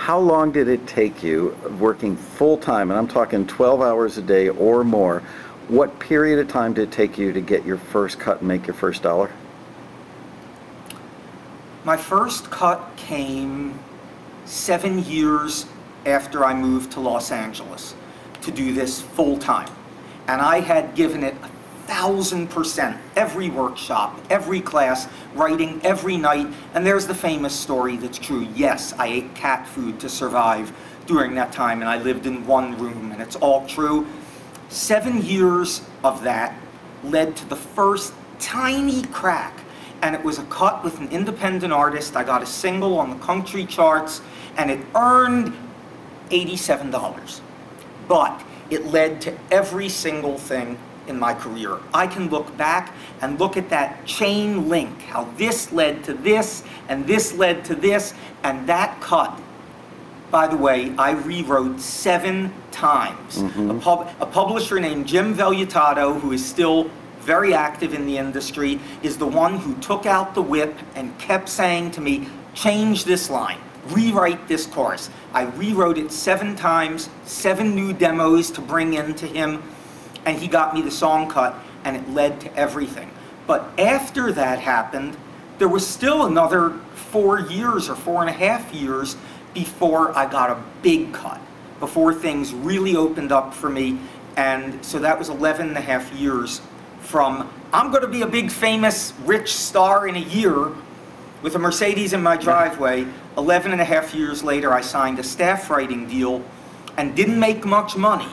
How long did it take you, working full-time, and I'm talking 12 hours a day or more, what period of time did it take you to get your first cut and make your first dollar? My first cut came 7 years after I moved to Los Angeles to do this full-time. And I had given it 1,000%, every workshop, every class, writing every night. And there's the famous story that's true. Yes, I ate cat food to survive during that time, and I lived in one room, and it's all true. 7 years of that led to the first tiny crack, and it was a cut with an independent artist. I got a single on the country charts, and it earned $87. But it led to every single thing in my career. I can look back and look at that chain link, how this led to this, and this led to this, and that cut, by the way, I rewrote 7 times. A publisher named Jim Velutato, who is still very active in the industry, is the one who took out the whip and kept saying to me, change this line, rewrite this chorus. I rewrote it 7 times, 7 new demos to bring in to him, and he got me the song cut, and it led to everything. But after that happened, there was still another 4 years or 4.5 years before I got a big cut, before things really opened up for me. And so that was 11.5 years from, I'm going to be a big, famous, rich star in a year with a Mercedes in my driveway. 11.5 years later, I signed a staff writing deal and didn't make much money.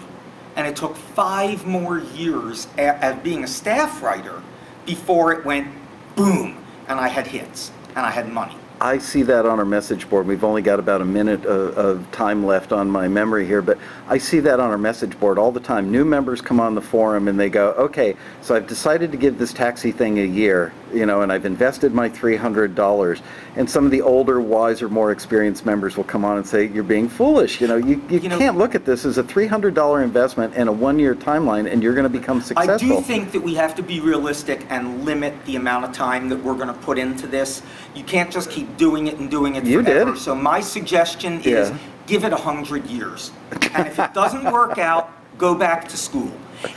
And it took 5 more years at being a staff writer before it went boom, and I had hits, and I had money. I see that on our message board. We've only got about a minute of time left on my memory here, but I see that on our message board all the time. New members come on the forum and they go, okay, so I've decided to give this taxi thing a year, you know, and I've invested my $300. And some of the older, wiser, more experienced members will come on and say, you're being foolish. You know, you can't look at this as a $300 investment and a 1-year timeline and you're going to become successful. I do think that we have to be realistic and limit the amount of time that we're going to put into this. You can't just keep doing it and doing it forever. You did. So my suggestion is give it 100 years. And if it doesn't work out, go back to school.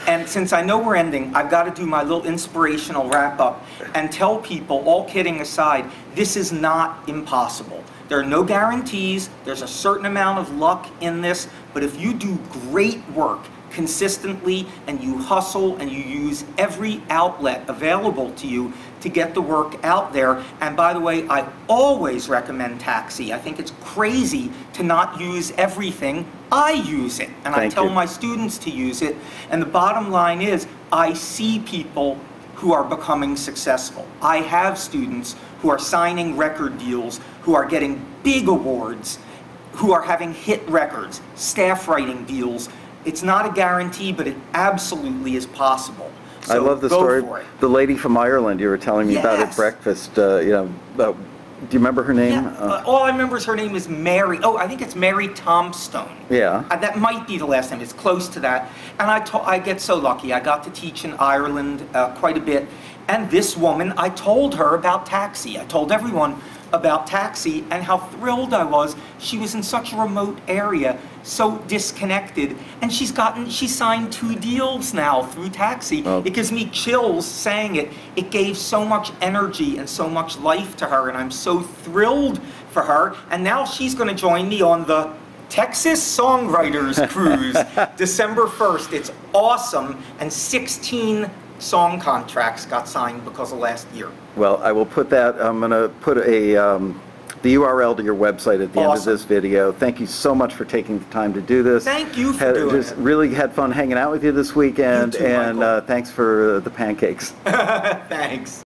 And since I know we're ending, I've got to do my little inspirational wrap-up and tell people, all kidding aside, this is not impossible. There are no guarantees. There's a certain amount of luck in this. But if you do great work consistently and you hustle and you use every outlet available to you to get the work out there. And by the way, I always recommend Taxi. I think it's crazy to not use everything. I use it, and I tell my students to use it. And the bottom line is, I see people who are becoming successful. I have students who are signing record deals, who are getting big awards, who are having hit records, staff writing deals. It's not a guarantee, but it absolutely is possible. So I love the story. The lady from Ireland you were telling me about at breakfast. You know, do you remember her name? Yeah. All I remember is her name is Mary. Oh, I think it's Mary Tombstone. Yeah. That might be the last name. It's close to that. And I get so lucky. I got to teach in Ireland quite a bit. And this woman, I told her about Taxi. I told everyone about Taxi and how thrilled I was. She was in such a remote area, so disconnected, and she signed 2 deals now through Taxi. Oh. It gives me chills saying it. It gave so much energy and so much life to her, and I'm so thrilled for her. And now she's going to join me on the Texas Songwriters Cruise, December 1st. It's awesome, and 16 song contracts got signed because of last year. Well, I will put that, I'm going to put the URL to your website at the end of this video. Thank you so much for taking the time to do this. Thank you for doing it. Really had fun hanging out with you this weekend, You too, Michael. And thanks for the pancakes. Thanks.